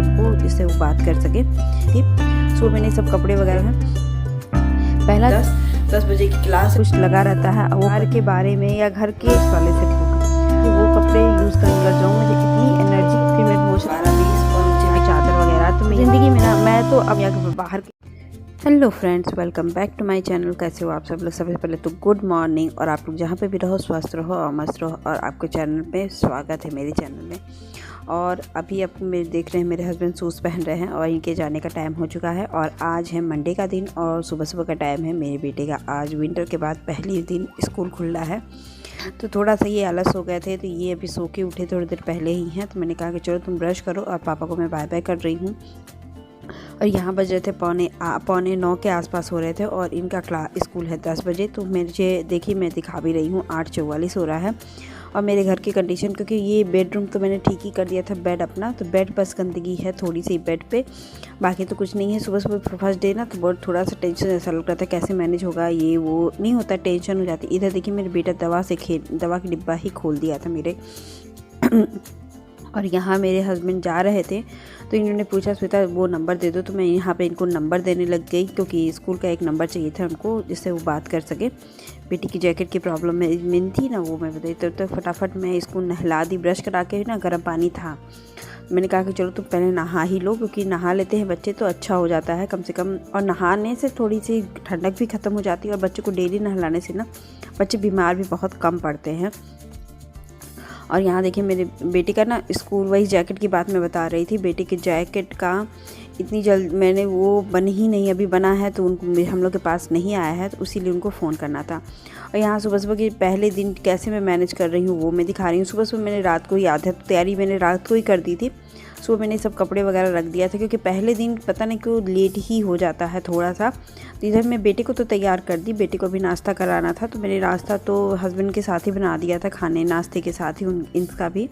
उनको, जिससे वो बात कर सके। ठीक, सो मैंने सब कपड़े वगैरह हैं। पहला 10 बजे की क्लास कुछ लगा रहता है, वो घर के बारे में या घर के वाले से कि वो कपड़े यूज़ करने लग जाऊँ, मुझे इतनी एनर्जी, फिर मेरे मुँह 12-20 और मुझे चादर वगैरह, तो ज़िंदगी में ना मैं तो अब यहाँ बाहर। Hello friends, welcome back to my channel. कैसे हो आप सब लोग? सबसे पहले तो गुड मॉर्निंग, और आप लोग जहाँ पे भी रहो स्वस्थ रहो और मस्त रहो, और आपके चैनल पे स्वागत है मेरे चैनल में। और अभी आप मेरे देख रहे हैं, मेरे हस्बैंड शूज़ पहन रहे हैं और इनके जाने का टाइम हो चुका है। और आज है मंडे का दिन और सुबह सुबह का टाइम है। मेरे बेटे का आज विंटर के बाद पहली दिन स्कूल खुल रहा है, तो थोड़ा सा ये आलस हो गए थे, तो ये अभी सो के उठे थोड़ी देर पहले ही हैं। तो मैंने कहा कि चलो तुम ब्रश करो, और पापा को मैं बाय बाय कर रही हूँ। और यहाँ बज रहे थे पौने 9 के आसपास हो रहे थे, और इनका स्कूल है 10 बजे। तो मुझे देखिए, मैं दिखा भी रही हूँ 8:44 हो रहा है। और मेरे घर की कंडीशन, क्योंकि ये बेडरूम तो मैंने ठीक ही कर दिया था, बेड अपना, तो बेड बस गंदगी है थोड़ी सी बेड पे, बाकी तो कुछ नहीं है। सुबह सुबह फर्स्ट डे ना, तो बहुत थोड़ा सा टेंशन ऐसा लग रहा था, कैसे मैनेज होगा, ये वो नहीं होता, टेंशन हो जाती। इधर देखिए, मेरे बेटा दवा की डिब्बा ही खोल दिया था मेरे और यहाँ मेरे हस्बैंड जा रहे थे, तो इन्होंने पूछा श्वेता वो नंबर दे दो, तो मैं यहाँ पे इनको नंबर देने लग गई, क्योंकि स्कूल का एक नंबर चाहिए था उनको, जिससे वो बात कर सके। बेटी की जैकेट की प्रॉब्लम में थी ना, वो मैं बताई, तो फटाफट मैं इसको नहला दी, ब्रश करा के ना, गर्म पानी था। मैंने कहा कि चलो तुम पहले नहा ही लो, क्योंकि नहा लेते हैं बच्चे तो अच्छा हो जाता है कम से कम, और नहाने से थोड़ी सी ठंडक भी ख़त्म हो जाती है, और बच्चों को डेली नहलाने से ना बच्चे बीमार भी बहुत कम पड़ते हैं। और यहाँ देखिए, मेरे बेटे का ना स्कूल वाइज जैकेट की बात मैं बता रही थी। बेटे के जैकेट का इतनी जल्द मैंने वो बन ही नहीं, अभी बना है तो उनको हम लोग के पास नहीं आया है, तो इसीलिए उनको फ़ोन करना था। और यहाँ सुबह सुबह के पहले दिन कैसे मैं मैनेज कर रही हूँ वो मैं दिखा रही हूँ। सुबह सुबह मैंने रात को ही आधा तैयारी मैंने रात को ही कर दी थी। सुबह मैंने सब कपड़े वगैरह रख दिया था, क्योंकि पहले दिन पता नहीं क्यों लेट ही हो जाता है थोड़ा सा। तो इधर मैं बेटे को तो तैयार कर दी, बेटे को भी नाश्ता कराना था, तो मैंने नाश्ता तो हस्बैंड के साथ ही बना दिया था, खाने नाश्ते के साथ ही इनका भी,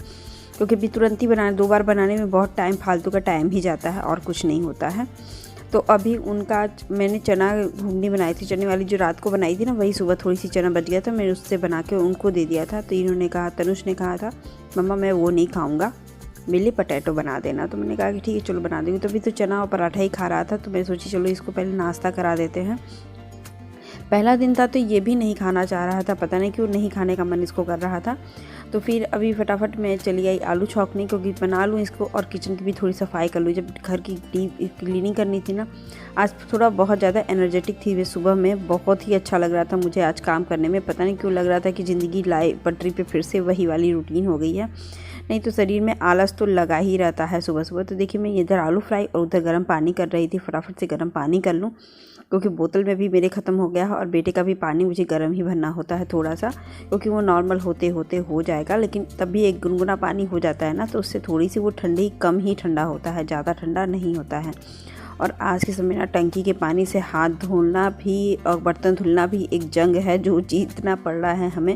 क्योंकि अभी तुरंत ही बनाने, 2 बार बनाने में बहुत टाइम, फालतू का टाइम ही जाता है और कुछ नहीं होता है। तो अभी उनका मैंने चना घुगनी बनाई थी, चने वाली जो रात को बनाई थी ना, वही सुबह थोड़ी सी चना बच गया था, मैंने उससे बना के उनको दे दिया था। तो इन्होंने कहा, तनुष ने कहा था मम्मा मैं वो नहीं खाऊंगा, मेरे लिए पटैटो बना देना। तो मैंने कहा कि ठीक है चलो बना दूँगी। तो अभी तो चना और पराठा ही खा रहा था, तो मैं सोची चलो इसको पहले नाश्ता करा देते हैं। पहला दिन था तो ये भी नहीं खाना चाह रहा था, पता नहीं क्यों नहीं खाने का मन इसको कर रहा था। तो फिर अभी फटाफट मैं चली आई आलू छौंकने, क्योंकि बना लूँ इसको और किचन की भी थोड़ी सफाई कर लूँ। जब घर की डीप क्लीनिंग करनी थी ना, आज थोड़ा बहुत ज़्यादा एनर्जेटिक थी वे, सुबह में बहुत ही अच्छा लग रहा था मुझे आज काम करने में। पता नहीं क्यों लग रहा था कि ज़िंदगी पटरी पे फिर से वही वाली रूटीन हो गई है, नहीं तो शरीर में आलस तो लगा ही रहता है सुबह सुबह। तो देखिए, मैं इधर आलू फ्राई और उधर गर्म पानी कर रही थी, फटाफट से गर्म पानी कर लूँ, क्योंकि बोतल में भी मेरे ख़त्म हो गया है, और बेटे का भी पानी मुझे गर्म ही भरना होता है थोड़ा सा, क्योंकि वो नॉर्मल होते होते हो जाएगा, लेकिन तब भी एक गुनगुना पानी हो जाता है ना, तो उससे थोड़ी सी वो ठंडी कम ही ठंडा होता है, ज़्यादा ठंडा नहीं होता है। और आज के समय ना टंकी के पानी से हाथ धोना भी और बर्तन धुलना भी एक जंग है जो जीतना पड़ रहा है हमें।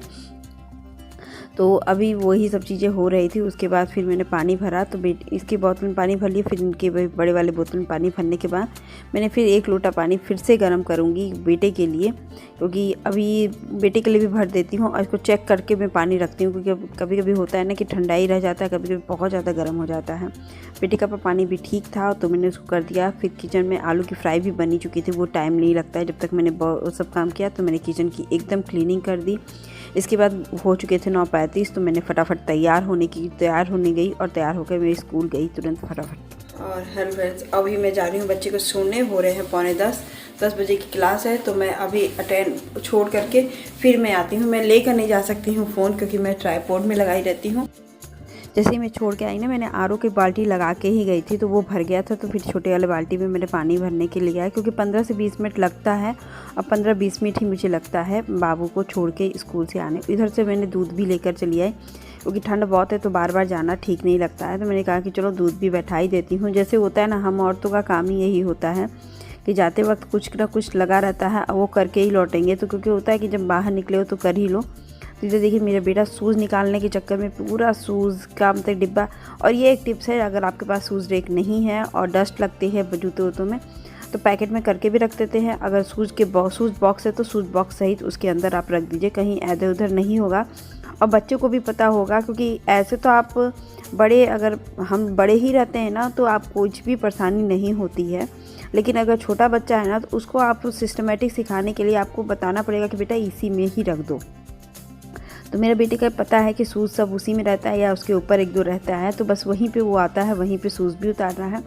तो अभी वही सब चीज़ें हो रही थी। उसके बाद फिर मैंने पानी भरा, तो इसकी बोतल में पानी भर लिया, फिर इनके बड़े वाले बोतल में पानी भरने के बाद मैंने फिर 1 लोटा पानी फिर से गर्म करूँगी बेटे के लिए, क्योंकि अभी बेटे के लिए भी भर देती हूँ, और इसको चेक करके मैं पानी रखती हूँ, क्योंकि कभी कभी होता है ना कि ठंडा ही रह जाता है, कभी कभी बहुत ज़्यादा गर्म हो जाता है। बेटे का पानी भी ठीक था, तो मैंने उसको कर दिया। फिर किचन में आलू की फ्राई भी बनी चुकी थी, वो टाइम नहीं लगता है, जब तक मैंने वो सब काम किया तो मैंने किचन की एकदम क्लीनिंग कर दी। इसके बाद हो चुके थे 9:35, तो मैंने फटाफट तैयार होने गई, और तैयार होकर मैं स्कूल गई तुरंत फटाफट। और हेलो फ्रेंड्स, अभी मैं जा रही हूँ बच्चे को सोने, हो रहे हैं पौने 10 बजे की क्लास है, तो मैं अभी अटेंड छोड़ करके फिर मैं आती हूँ। मैं लेकर नहीं जा सकती हूँ फ़ोन, क्योंकि मैं ट्राइपॉड में लगाई रहती हूँ। जैसे ही मैं छोड़ के आई ना, मैंने आरओ की बाल्टी लगा के ही गई थी, तो वो भर गया था, तो फिर छोटे वाले बाल्टी में मैंने पानी भरने के लिए आया, क्योंकि 15 से 20 मिनट लगता है, अब 15-20 मिनट ही मुझे लगता है बाबू को छोड़ के स्कूल से आने। इधर से मैंने दूध भी लेकर चली आई, क्योंकि ठंड बहुत है तो बार बार जाना ठीक नहीं लगता है। तो मैंने कहा कि चलो दूध भी बैठा ही देती हूँ। जैसे होता है ना, हम औरतों का काम ही यही होता है कि जाते वक्त कुछ ना कुछ लगा रहता है, वो करके ही लौटेंगे। तो क्योंकि होता है कि जब बाहर निकले हो तो कर ही लो। तो इधर देखिए, मेरा बेटा शूज़ निकालने के चक्कर में पूरा शूज़ का मतलब डिब्बा। और ये एक टिप्स है, अगर आपके पास शूज़ रेक नहीं है और डस्ट लगती है जूते वूतों में, तो पैकेट में करके भी रख देते हैं। अगर शूज़ बॉक्स है तो शूज़ बॉक्स सहित उसके अंदर आप रख दीजिए, कहीं इधर उधर नहीं होगा और बच्चों को भी पता होगा, क्योंकि ऐसे तो आप बड़े, अगर हम बड़े ही रहते हैं ना तो आप कुछ भी परेशानी नहीं होती है, लेकिन अगर छोटा बच्चा है ना तो उसको आप सिस्टमेटिक सिखाने के लिए आपको बताना पड़ेगा कि बेटा इसी में ही रख दो। तो मेरे बेटे का पता है कि शूज़ सब उसी में रहता है या उसके ऊपर एक दो रहता है, तो बस वहीं पे वो आता है, वहीं पे शूज़ भी उतारना है।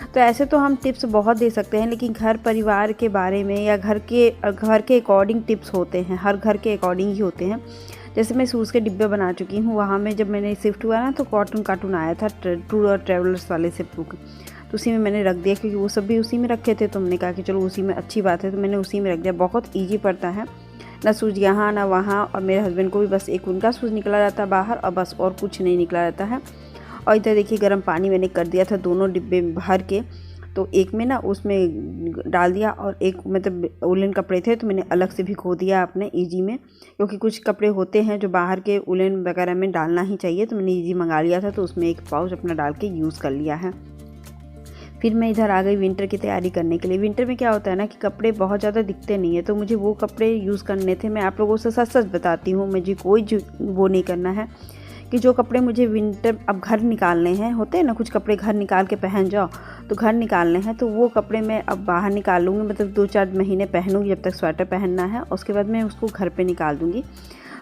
तो ऐसे तो हम टिप्स बहुत दे सकते हैं, लेकिन घर परिवार के बारे में या घर के अकॉर्डिंग टिप्स होते हैं, हर घर के अकॉर्डिंग ही होते हैं। जैसे मैं शूज़ के डिब्बे बना चुकी हूँ, वहाँ में जब मैंने शिफ्ट हुआ ना तो कार्टून आया था टूर और ट्रेवलर्स वाले से बुक, तो उसी में मैंने रख दिया, क्योंकि वो सब भी उसी में रखे थे। तो हमने कहा कि चलो उसी में अच्छी बात है, तो मैंने उसी में रख दिया। बहुत ईजी पड़ता है, ना शूज़ यहाँ ना वहाँ, और मेरे हस्बैंड को भी बस एक उनका शूज़ निकला रहता है बाहर और बस और कुछ नहीं निकला रहता है। और इधर देखिए गर्म पानी मैंने कर दिया था दोनों डिब्बे भर के, तो एक में ना उसमें डाल दिया और एक मतलब उलन कपड़े थे तो मैंने अलग से भिगो दिया अपने ईजी में, क्योंकि कुछ कपड़े होते हैं जो बाहर के उलन वगैरह में डालना ही चाहिए। तो मैंने ईजी मंगा लिया था, तो उसमें एक पाउच अपना डाल के यूज़ कर लिया है। फिर मैं इधर आ गई विंटर की तैयारी करने के लिए। विंटर में क्या होता है ना कि कपड़े बहुत ज़्यादा दिखते नहीं है, तो मुझे वो कपड़े यूज़ करने थे। मैं आप लोगों से सच सच बताती हूँ, मुझे कोई वो नहीं करना है कि जो कपड़े मुझे विंटर अब घर निकालने हैं, होते हैं ना कुछ कपड़े घर निकाल के पहन जाओ, तो घर निकालने हैं, तो वो कपड़े मैं अब बाहर निकाल लूँगी, मतलब 2-4 महीने पहनूँगी जब तक स्वेटर पहनना है, उसके बाद मैं उसको घर पे निकाल दूँगी।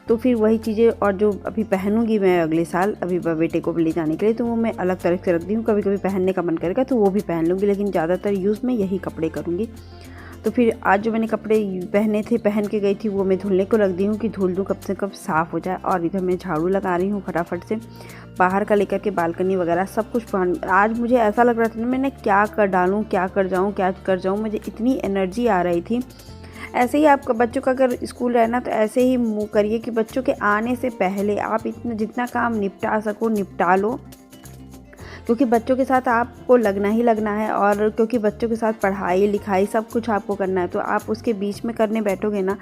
तो फिर वही चीज़ें और जो अभी पहनूंगी मैं अगले साल अभी बेटे को ले जाने के लिए, तो वो मैं अलग तरह से रख दी हूँ। कभी कभी पहनने का मन करेगा तो वो भी पहन लूँगी, लेकिन ज़्यादातर यूज़ में यही कपड़े करूँगी। तो फिर आज जो मैंने कपड़े पहने थे, पहन के गई थी, वो मैं धुलने को रख दी हूँ कि धुल दूँ कब से कब साफ़ हो जाए। और इधर मैं झाड़ू लगा रही हूँ फटाफट से, बाहर का लेकर के बालकनी वगैरह सब कुछ। आज मुझे ऐसा लग रहा था ना मैंने क्या कर डालूँ, क्या कर जाऊँ, मुझे इतनी एनर्जी आ रही थी। ऐसे ही आपका बच्चों का अगर स्कूल है ना तो ऐसे ही मूव करिए कि बच्चों के आने से पहले आप इतना जितना काम निपटा सको निपटा लो, क्योंकि बच्चों के साथ आपको लगना ही लगना है। और क्योंकि बच्चों के साथ पढ़ाई लिखाई सब कुछ आपको करना है, तो आप उसके बीच में करने बैठोगे ना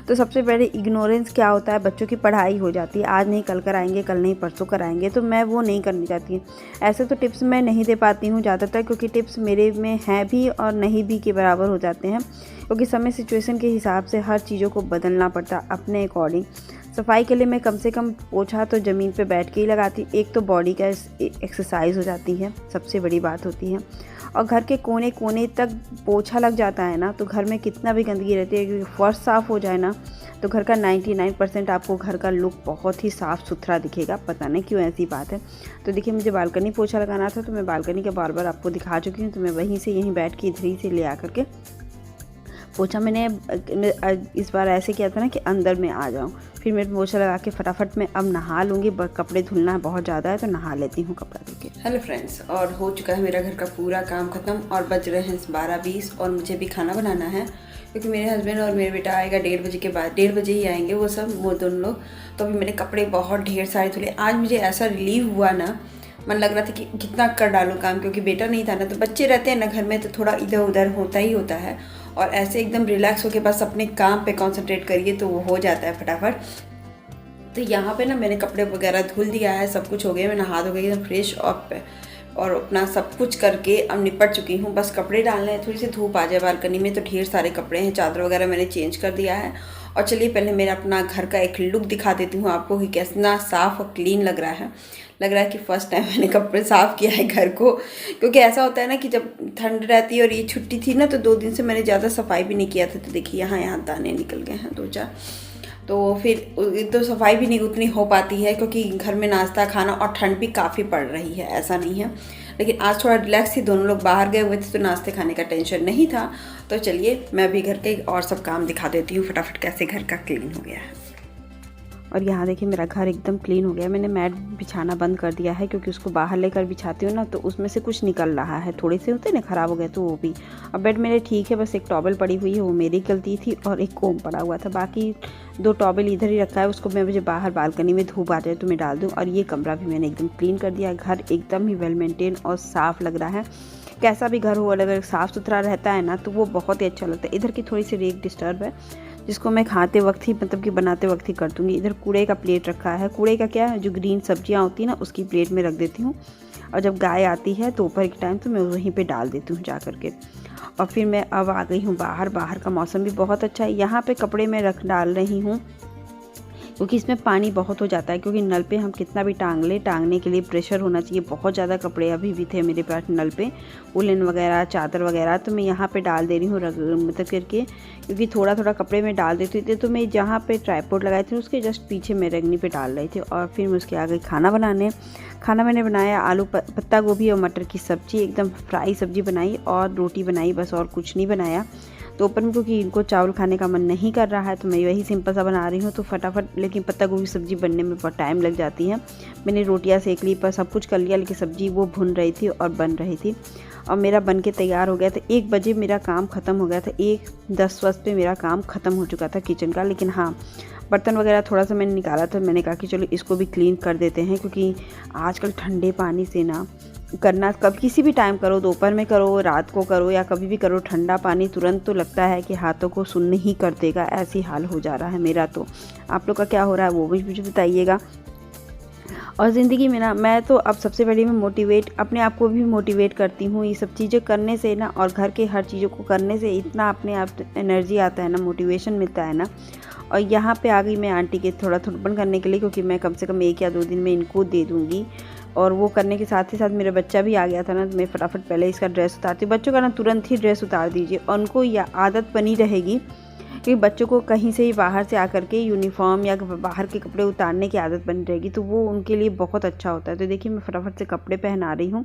तो सबसे पहले इग्नोरेंस क्या होता है, बच्चों की पढ़ाई हो जाती है। आज नहीं कल कराएंगे, कल नहीं परसों कराएंगे, तो मैं वो नहीं करनी चाहती। ऐसे तो टिप्स मैं नहीं दे पाती हूँ ज़्यादातर, क्योंकि टिप्स मेरे में हैं भी और नहीं भी के बराबर हो जाते हैं, क्योंकि समय सिचुएशन के हिसाब से हर चीज़ों को बदलना पड़ता है अपने अकॉर्डिंग। सफाई के लिए मैं कम से कम पोछा तो ज़मीन पे बैठ के ही लगाती। एक तो बॉडी का एक्सरसाइज हो जाती है, सबसे बड़ी बात होती है। और घर के कोने कोने तक पोछा लग जाता है ना, तो घर में कितना भी गंदगी रहती है, क्योंकि फर्श साफ़ हो जाए ना तो घर का 99% आपको घर का लुक बहुत ही साफ़ सुथरा दिखेगा। पता नहीं क्यों ऐसी बात है। तो देखिए मुझे बालकनी पोछा लगाना था, तो मैं बालकनी का बार बार आपको दिखा चुकी हूँ, तो मैं वहीं से यहीं बैठ के इधर ही से ले आ करके पोछा मैंने इस बार ऐसे किया था ना कि अंदर में आ जाऊँ। फिर मैं पोछा लगा के फटाफट मैं अब नहा लूँगी, कपड़े धुलना बहुत ज़्यादा है तो नहा लेती हूँ कपड़ा धो के। हेलो फ्रेंड्स, और हो चुका है मेरा घर का पूरा काम ख़त्म और बज रहे हैं 12:20 और मुझे भी खाना बनाना है, क्योंकि मेरे हस्बैंड और मेरे बेटा आएगा 1:30 बजे के बाद। 1:30 बजे ही आएंगे वो दोनों लोग। तो अभी मैंने कपड़े बहुत ढेर सारे धुले। आज मुझे ऐसा रिलीव हुआ ना, मन लग रहा था कि कितना कर डालूँ काम, क्योंकि बेटा नहीं था ना, तो बच्चे रहते हैं ना घर में तो थोड़ा इधर उधर होता ही होता है। और ऐसे एकदम रिलैक्स होके बस अपने काम पे कंसंट्रेट करिए तो वो हो जाता है फटाफट। तो यहाँ पे ना मैंने कपड़े वगैरह धुल दिया है, सब कुछ हो गया। मैं नहा धो गई एकदम फ्रेश और अपना सब कुछ करके अब निपट चुकी हूँ। बस कपड़े डालने हैं, थोड़ी सी धूप आ जाए बालकनी में, तो ढेर सारे कपड़े हैं। चादर वगैरह मैंने चेंज कर दिया है। और चलिए पहले मेरा अपना घर का एक लुक दिखा देती हूँ आपको कि कितना साफ़ और क्लीन लग रहा है। लग रहा है कि फ़र्स्ट टाइम मैंने कपड़े साफ़ किया है घर को, क्योंकि ऐसा होता है ना कि जब ठंड रहती है और ये छुट्टी थी ना, तो 2 दिन से मैंने ज़्यादा सफाई भी नहीं किया था। तो देखिए यहाँ दाने निकल गए हैं 2-4। तो फिर तो सफाई भी नहीं उतनी हो पाती है, क्योंकि घर में नाश्ता खाना और ठंड भी काफ़ी पड़ रही है, ऐसा नहीं है। लेकिन आज थोड़ा रिलैक्स थी, दोनों लोग बाहर गए हुए थे तो नाश्ते खाने का टेंशन नहीं था। तो चलिए मैं अभी घर के और सब काम दिखा देती हूँ फटाफट कैसे घर का क्लीन हो गया है। और यहाँ देखिए मेरा घर एकदम क्लीन हो गया। मैंने मैट बिछाना बंद कर दिया है, क्योंकि उसको बाहर लेकर बिछाती हूँ ना तो उसमें से कुछ निकल रहा है, थोड़े से होते हैं ना ख़राब हो गए तो वो भी। अब बेड मेरे ठीक है, बस एक टॉवल पड़ी हुई है वो मेरी गलती थी, और एक कोम पड़ा हुआ था। बाकी 2 टॉवल इधर ही रखा है, उसको मैं मुझे बाहर बालकनी में धूप आ जाए तो मैं डाल दूँ। और ये कमरा भी मैंने एकदम क्लीन कर दिया। घर एकदम ही वेल मेंटेन और साफ़ लग रहा है। कैसा भी घर हो अगर साफ़ सुथरा रहता है ना तो वो बहुत ही अच्छा लगता है। इधर की थोड़ी सी रेक डिस्टर्ब है, जिसको मैं खाते वक्त ही मतलब कि बनाते वक्त ही कर दूँगी। इधर कूड़े का प्लेट रखा है। कूड़े का क्या है, जो ग्रीन सब्जियां होती हैं ना उसकी प्लेट में रख देती हूँ, और जब गाय आती है दोपहर के टाइम तो मैं वहीं पे डाल देती हूँ जा करके। और फिर मैं अब आ गई हूँ बाहर। बाहर का मौसम भी बहुत अच्छा है। यहाँ पे कपड़े मैं डाल रही हूँ क्योंकि इसमें पानी बहुत हो जाता है, क्योंकि नल पे हम कितना भी टांग लें, टांगने के लिए प्रेशर होना चाहिए। बहुत ज़्यादा कपड़े अभी भी थे मेरे पास नल पे, वुलन वगैरह, चादर वगैरह, तो मैं यहाँ पे डाल दे रही हूँ मतलब करके, क्योंकि थोड़ा थोड़ा कपड़े में डाल देती थी। तो मैं जहाँ पे ट्राइपॉड लगाई थी उसके जस्ट पीछे मैं रगनी पे डाल रही थी। और फिर मैं उसके आगे खाना बनाने। खाना मैंने बनाया आलू पत्ता गोभी और मटर की सब्ज़ी, एकदम फ्राई सब्ज़ी बनाई और रोटी बनाई, बस और कुछ नहीं बनाया। तो ऊपर में क्योंकि इनको चावल खाने का मन नहीं कर रहा है तो मैं वही सिंपल सा बना रही हूँ, तो फटाफट, लेकिन पत्ता गोभी सब्ज़ी बनने में बहुत टाइम लग जाती है। मैंने रोटियां सेक ली, पर सब कुछ कर लिया, लेकिन सब्ज़ी वो भुन रही थी और बन रही थी। और मेरा बन के तैयार हो गया था। 1 बजे मेरा काम ख़त्म हो गया था, 1:10 पे मेरा काम ख़त्म हो चुका था किचन का। लेकिन हाँ, बर्तन वगैरह थोड़ा सा मैंने निकाला था, मैंने कहा कि चलो इसको भी क्लीन कर देते हैं, क्योंकि आजकल ठंडे पानी से ना करना, कब किसी भी टाइम करो, दोपहर में करो, रात को करो या कभी भी करो, ठंडा पानी तुरंत तो लगता है कि हाथों को सुन्न ही कर देगा। ऐसी हाल हो जा रहा है मेरा। तो आप लोग का क्या हो रहा है वो भी मुझे बताइएगा। और ज़िंदगी में ना, मैं तो अब सबसे बड़ी मैं अपने आप को भी मोटिवेट करती हूँ। ये सब चीज़ें करने से ना, और घर के हर चीज़ों को करने से इतना अपने आप एनर्जी आता है ना, मोटिवेशन मिलता है ना। और यहाँ पे आ गई मैं आंटी के थोड़ा थोड़पन करने के लिए, क्योंकि मैं कम से कम 1 या 2 दिन में इनको दे दूँगी। और वो करने के साथ ही साथ मेरा बच्चा भी आ गया था ना, तो मैं फटाफट पहले इसका ड्रेस उतारती हूँ। बच्चों का ना तुरंत ही ड्रेस उतार दीजिए, और उनको यह आदत बनी रहेगी कि बच्चों को कहीं से ही बाहर से आकर के यूनिफॉर्म या बाहर के कपड़े उतारने की आदत बनी रहेगी, तो वो उनके लिए बहुत अच्छा होता है। तो देखिए मैं फटाफट से कपड़े पहना रही हूँ।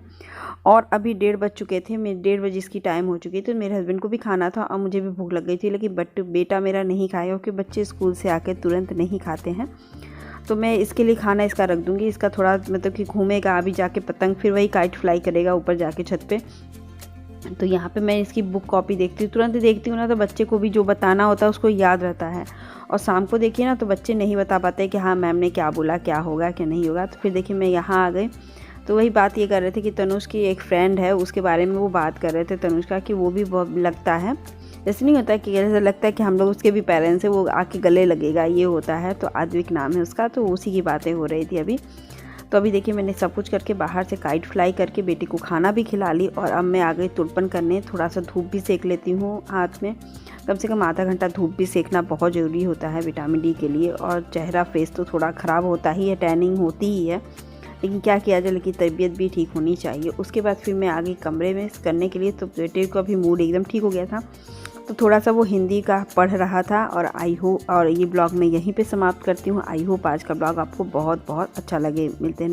और अभी 1:30 बज चुके थे, मैं 1:30 बजे इसकी टाइम हो चुकी थी। तो मेरे हस्बैंड को भी खाना था और मुझे भी भूख लग गई थी, लेकिन बेटा मेरा नहीं खाया, क्योंकि बच्चे स्कूल से आके तुरंत नहीं खाते हैं। तो मैं इसके लिए खाना इसका रख दूँगी। इसका थोड़ा मतलब कि घूमेगा अभी जाके पतंग, फिर वही काइट फ्लाई करेगा ऊपर जाके छत पे। तो यहाँ पे मैं इसकी बुक कॉपी देखती हूँ, तुरंत देखती हूँ ना, तो बच्चे को भी जो बताना होता है उसको याद रहता है। और शाम को देखिए ना, तो बच्चे नहीं बता पाते कि हाँ मैम ने क्या बोला, क्या होगा क्या नहीं होगा। तो फिर देखिए मैं यहाँ आ गई, तो वही बात ये कर रहे थे कि तनुष की एक फ्रेंड है, उसके बारे में वो बात कर रहे थे तनुष का, कि वो भी बहुत लगता है, जैसे नहीं होता कि ऐसा लगता है कि हम लोग उसके भी पेरेंट्स हैं, वो आके गले लगेगा, ये होता है। तो आद्विक नाम है उसका, तो उसी की बातें हो रही थी अभी। तो अभी देखिए मैंने सब कुछ करके बाहर से काइट फ्लाई करके बेटी को खाना भी खिला ली, और अब मैं आ गई तुरपन करने। थोड़ा सा धूप भी सेक लेती हूँ हाथ में, कम से कम आधा घंटा धूप भी सेकना बहुत ज़रूरी होता है विटामिन डी के लिए। और चेहरा फेस तो थोड़ा ख़राब होता ही है, टैनिंग होती ही है, लेकिन क्या किया जाए, लेकिन तबीयत भी ठीक होनी चाहिए। उसके बाद फिर मैं आ गई कमरे में करने के लिए। तो बेटे का भी मूड एकदम ठीक हो गया था, तो थोड़ा सा वो हिंदी का पढ़ रहा था। और ये ब्लॉग मैं यहीं पे समाप्त करती हूँ। आई होप आज का ब्लॉग आपको बहुत बहुत अच्छा लगे। मिलते हैं